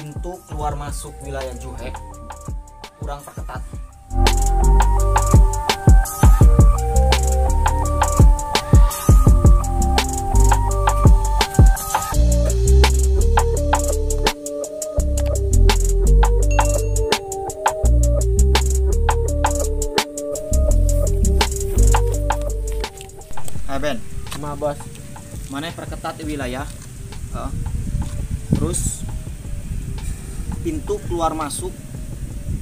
pintu keluar masuk wilayah Juhek kurang perketat. Ben, Ma bos, mana perketat di wilayah, terus pintu keluar masuk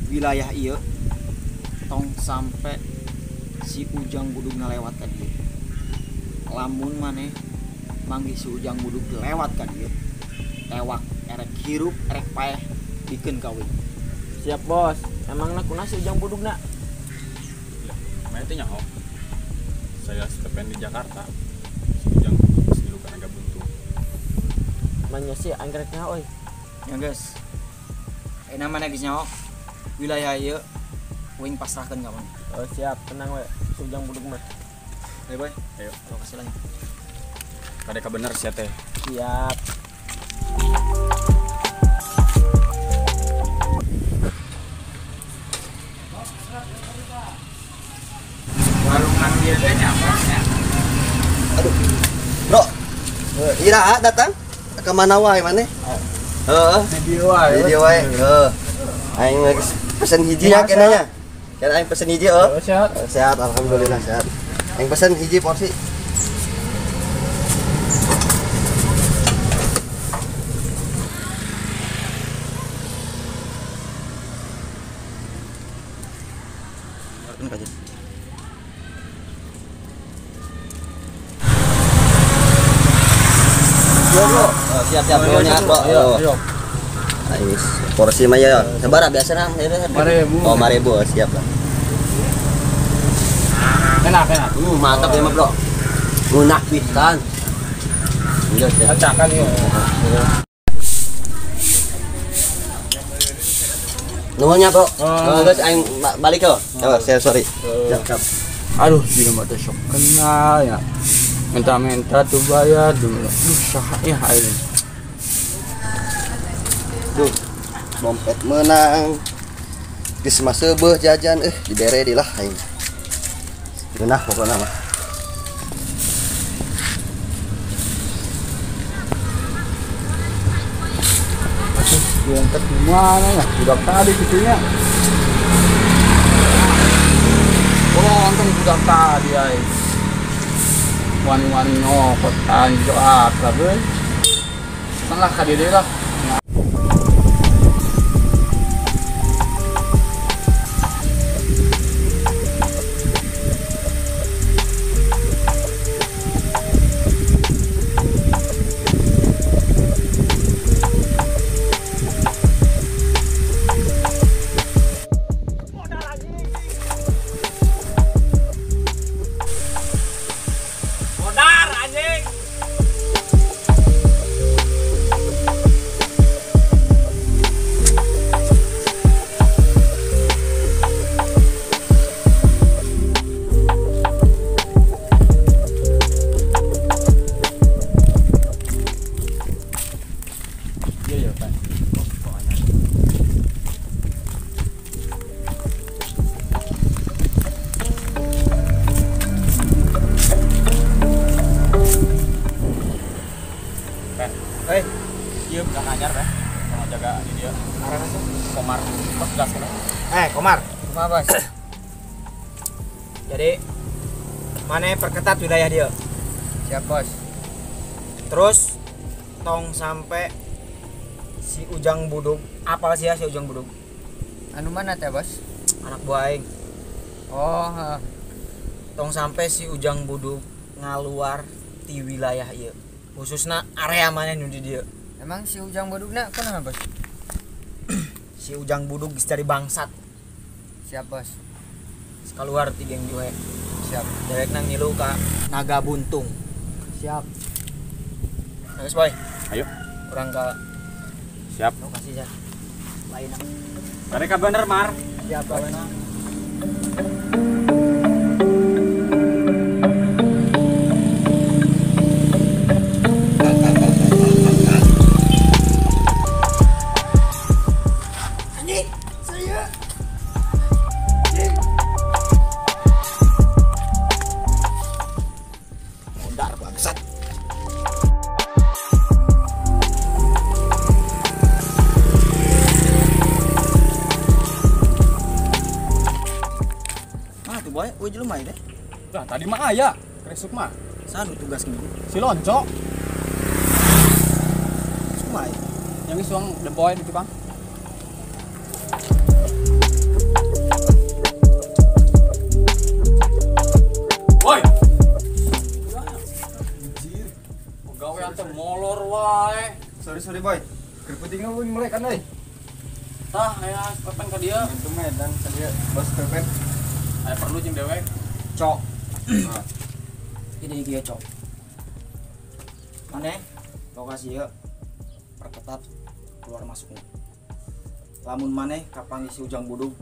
wilayah iya, tong sampai si Ujang Budug ngelewat kan dia. Lamun mana manggih si Ujang Budug lewat kan dia, tewak erek hirup erek paeh bikin kawin. siap bos. Emang nak kuna si Ujang Budug nak? Mana itu nyaho? Saya setepen di Jakarta. Sejang putus dulu karena gak buntu. Manya sih anggreknya oi. Ya guys, namanya guys nyaho wilayah iya, wing pasrahkan kawan. Oh siap, tenang we. Si Ujang Budug mah. Ayo boy, Ayo, lokasi lagi. kadeka bener sih teh. Siap. Warungan dia teh nyapa ya. Aduh, bro, Ira datang ke mana wae mana? Video wae. Video wae. Aing geus pesen hiji ya kenanya. Kan aing pesen hiji Sehat. Sehat, alhamdulillah sehat. Aing pesen hiji porsi. Yo bro, siap-siap bro nya bro. Ayo. Aing porsi mah ya. Sabaraha biasana? 5.000. Oh, 5.000 siap lah. Enak. Mantap ya mah bro. Ngunak pisan. Geus ya. Acakan ya. Nuhunnya bro. Geus aing balik yo. Sorry. Siap. Aduh, dia mah shock kenal ya. Minta tuh bayar dulu. Saha ya ini. Duh. Dompet menang. Geus mah seubeuh jajan dibere di lah aing. Geunah pokona mah. Diangkat gimana ya? Udah tadi gitunya. Untung sudah tadi ay. Wani-wani nyokot anjo akrab euy. Tengah ka dieu lah. Iya, udah ngajar ya. Mau jaga di dia. Arahnya sih. Komar, bos gas kan? Komar. Komar bos. Jadi mana perketat wilayah dia. Siap bos. Terus tong sampai si Ujang Budug. Apa sih ya si Ujang Budug? Anu mana teh bos? Anak buah aing. Oh, Tong sampai si Ujang Budug ngaluar di wilayah ieu. Khususnya area mana nu di dieu. emang si Ujang Budugna kenapa bos? Si Ujang Budug geus dari bangsat. Siap bos. Keluar ti geng Juhek. Siap. Derek nang ngilu ka Naga Buntung. Siap. Terus boy, Ayo, orang ke siap. lokasi ya. Lain. Kadeka bener, Mar. Siap bos. Woi jelema deh. Lah tadi mah aya kresuk mah. Sanu tugas gitu. Si Lonco Semai. yang isuang dempoy di Bang. Woi. Anjir. Pegawai teh molor wae. Sorry boy. Kerpeting eueuh mulai kan euy. Tah aya pepen ka dieu. Itu medan kan dia bos pepet. Aya perlu jeung dewek. Cok. Ini dia cok. Mana? Lokasi ya perketat keluar masuknya. Lamun maneh kapan isi ujang budug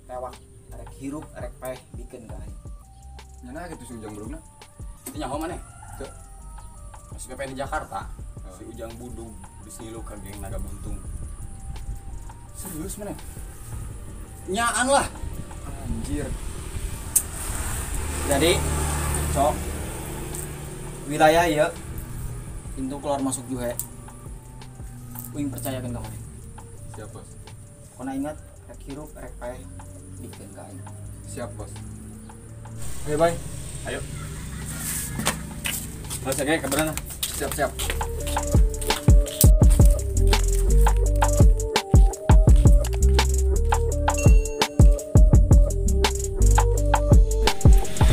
tewak erek hirup erek peh bikin gae. Nyana gitu si ujang burungna. Itu nyaho maneh? Teu. Masih PPN di Jakarta. Si Ujang Budug disilu ka geng Naga Buntung. Serius maneh? Nyaan lah. Anjir. Jadi cok wilayah ya pintu keluar masuk juga. Uing percayakan ka maneh. Siap bos. Kona ingat erek hirup erek peh bikin gae. Siap bos. Oke bye. Ayo. Harus kayak keberana. Siap.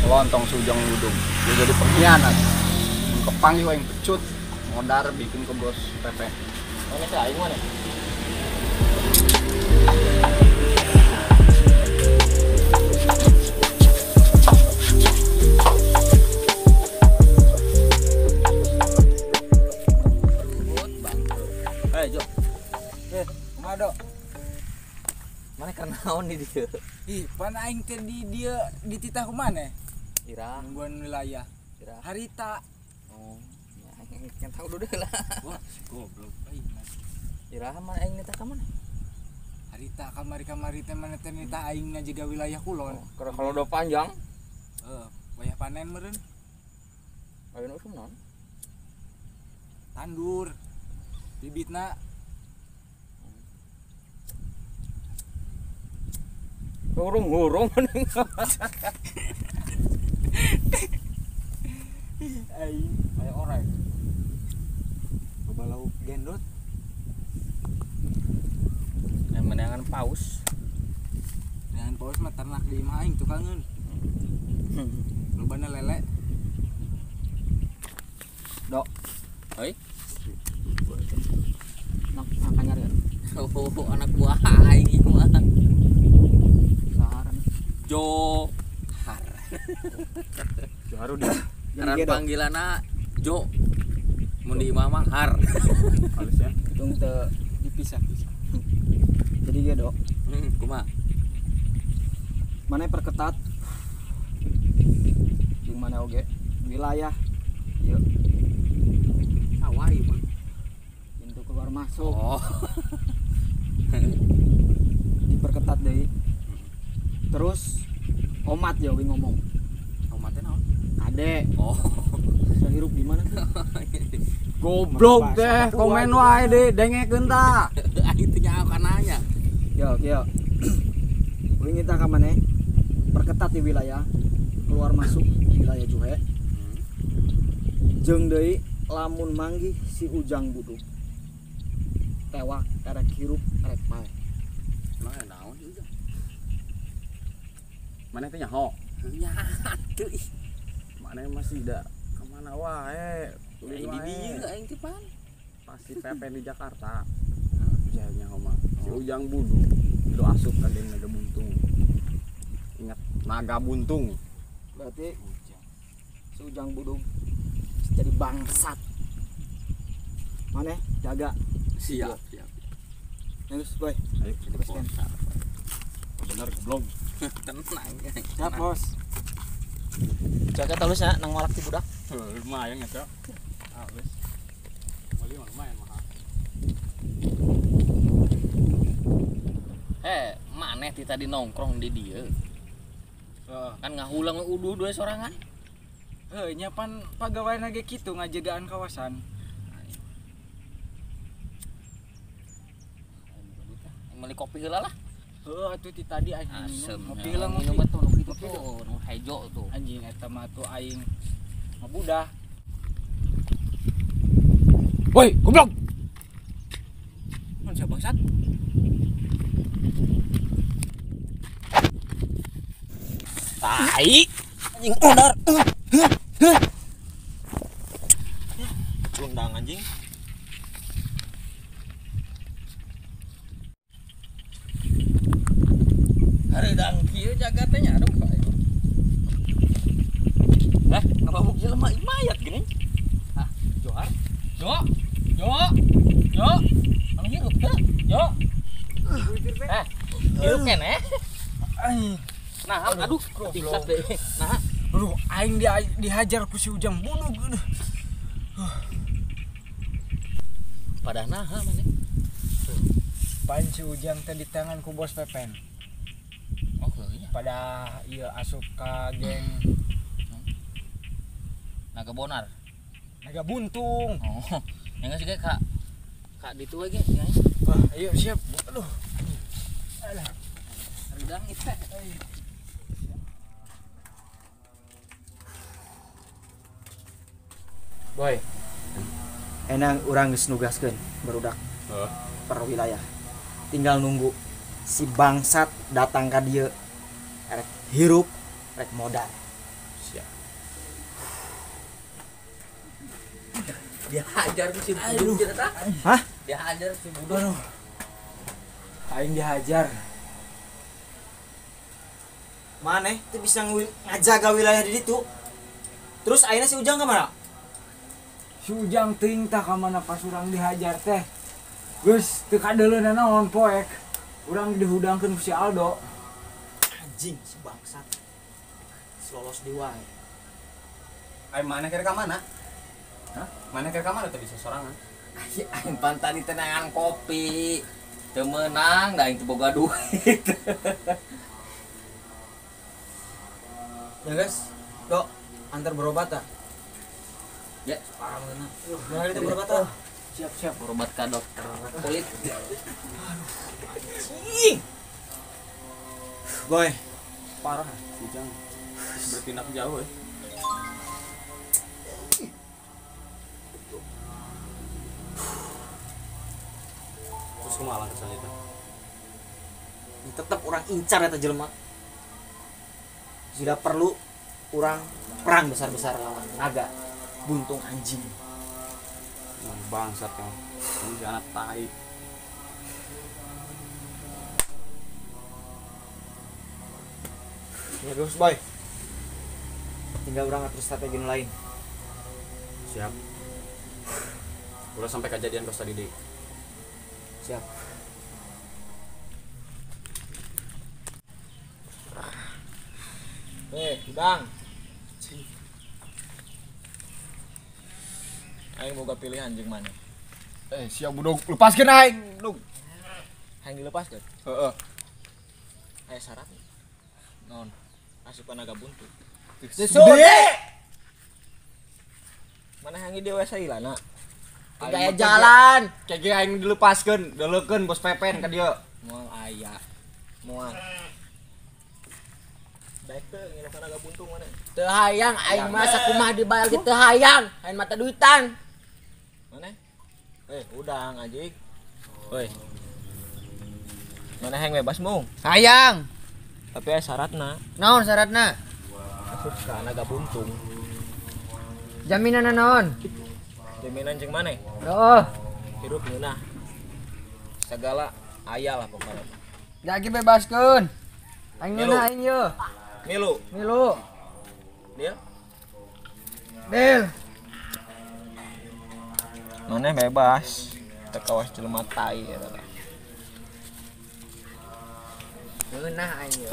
Lontong Sujang Budug. Dia jadi pengkhianat. Kepanggil yang pecut. Modar bikin ke bos PP. Mana teh aing mana? Jo. Kumado. Mana karena naon di dieu? Ih, pan aing teh di dia di titah kumana? Ira, Nungguan wilayah. ira. Harita. Oh, ya aing tahu dulu lah. Wah, goblok. Ira mana aing nita ka mana? Harita kamari-kamari teh mana teh nita aing ngajaga wilayah kulon. Karena kalau udah panjang, Wayah panen meureun. ayeuna usum naon? Tandur. Bibitna Hurung mending. aing Aya orek. loba lauk gendot. Yang menangan paus. Dengan paus mah ternak di imah aing tukangeun. Lobana lele. Dok. Hei. Nak anyar ya. Oh, anak buah aing mah. Saharan. Johar. Haru dia. Aran panggilanna Jo. Mun di imah mah Har. Halus ya. Tung teu dipisah-pisah. Jadi dia dok, Kumaha? mana perketat di mana oge wilayah yuk Sawah ieu mah. pintu keluar masuk Oh. diperketat deh terus omat ya wing ngomong Omat teh naon? ade Oh. sehirup di mana tuh Goblok deh, komen wae deh, dengekeun tah. Aing teh nyaho kananya. yo wing kita ka mana perketat di wilayah keluar masuk wilayah Juhe jeung deui lamun manggih si Ujang Budug tewak erek hirup erek pae Emang naon ieu? Mana teh nyaho? Nyaan teu ih. Mana masih da kemana wae? Aing di dieu aing teh pan. Pasti PPN di Jakarta. Ya nyaho mah. Si Ujang Budug itu asup ka geng Naga Buntung. Ingat Naga Buntung. berarti si Ujang Budug jadi bangsat mana jaga Siap. terus boy Ayo kita scan. Bener goblok. Tenang. siap bos jaga talusnya nang malak ti budak Lumayan ya, Cok. Halus. Bali mah lumayan mah. Maneh ti tadi nongkrong di dieu. Kan ngahulang uduh dua sorangan. Nya pan pagaweana ge kitu ngajagaan kawasan. Meuli kopi heula lah. Atuh ti tadi aing Asem. minum. Ngopi heula Minum ngopi. atuh nu buntut tuh itu. nu hejo tuh. Anjing eta mah tuh aing ngabudah. Woi, goblok. Mun siapa bangsat? Tai. Anjing udar. Lundang anjing. Hari dang kieu jaga teh nya aduh. Ngababuk jelema mayat gini. Hah, Johar? Jo. Anu hirup teh. Jo. Hirup keneh. Nah, aduh, pingsan deh. Nah, Aduh, aing dihajar ku si Ujang Budug. Aduh. pada naha mana? Pan si Ujang teh di tangan ku Bos Pepen. Oh, iya. Pada ieu asup ka geng Naga Bonar. Naga Buntung. Oh, yang geus ge Kak ditu we ge ya. Wah, ayo siap. Aduh. Alah. Rendang itu. Boy. Enang urang geus nugaskeun barudak Heeh. per wilayah. Tinggal nunggu si bangsat datang ka dieu. Rek hirup, rek modal. Siap. Dia hajar si buduk eta. Hah? Dia hajar si buduk. Aduh. Aing dihajar. Maneh teu bisa ngajaga wilayah di ditu. Terus ayeuna si Ujang ka mana? Si Ujang teuing tah ka mana pas urang dihajar teh. Geus teu kadeuleuna naon poek. Urang dihudangkeun ku si Aldo. Anjing si bangsat. Lolos di wae. Ai mana kira ka mana? Hah? Mana kira ka mana teh bisa sorangan? Aing pantan di tenangan kopi. Teu meunang da aing teu boga duit. Ya guys, dok antar berobat ah. Ya, Parah bener. Nah, kita berobat ah. siap berobat ka dokter kulit. Anjing. Boy, parah. Ujang bertindak jauh ya. Terus kumaha langkah selanjutnya? Tetap orang incar eta jelema. Tidak perlu orang perang besar-besar lawan naga buntung anjing. Emang bangsat yang si anak tai. Ya guys, boy. Tinggal orang atur strategi lain. Siap. Udah sampai kejadian kos tadi deh. Siap. Udang. Aing boga pilihan jeung mana? Siap budog, lepaskeun aing, budog. Hayang dilepaskeun. Heeh. Aya syarat. Naon? Asupan naga buntu. Sude. Mana hayang di dewasa ilana? Gaya jalan. Kayak aing dilepaskeun, deulekeun Bos Pepen ka dieu. Moal aya. Moal. Baik teh nginep ka naga buntung mana? Teu hayang aing mah sakumaha dibayar ge teu hayang, hayang mata duitan. Mana? Udang anjing. Woi. Mana hayang bebas mung? Hayang. Tapi aya syaratna. Naon syaratna? Asup ka naga buntung. Jaminanna naon? Jaminan jeung maneh? Heuh. Hirup ngeunah. Segala aya lah pokoknya. Jagi bebaskeun. Aing Milu. ngeunah aing yeuh. Milu, Milu. dia Deal. maneh bebas. Teu kawas jelema tai eta teh. Ngeunah aing yeuh.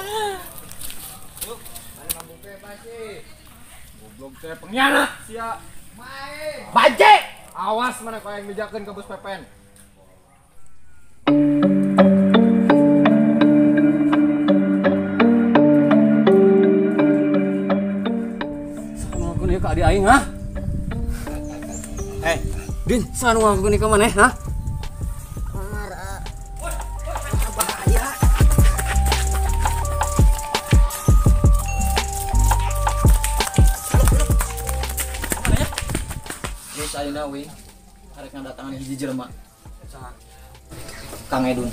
Mana mampu bebas sih. Goblok teh pengkhianat sia. Bajek. Awas mana kau yang mijakeun ke Bos Pepen. Sama aku nih ke adik aing, ha? Din, sana aku nih ke mana, ha? we arek ngadatangan hiji jelema. Kang Edun.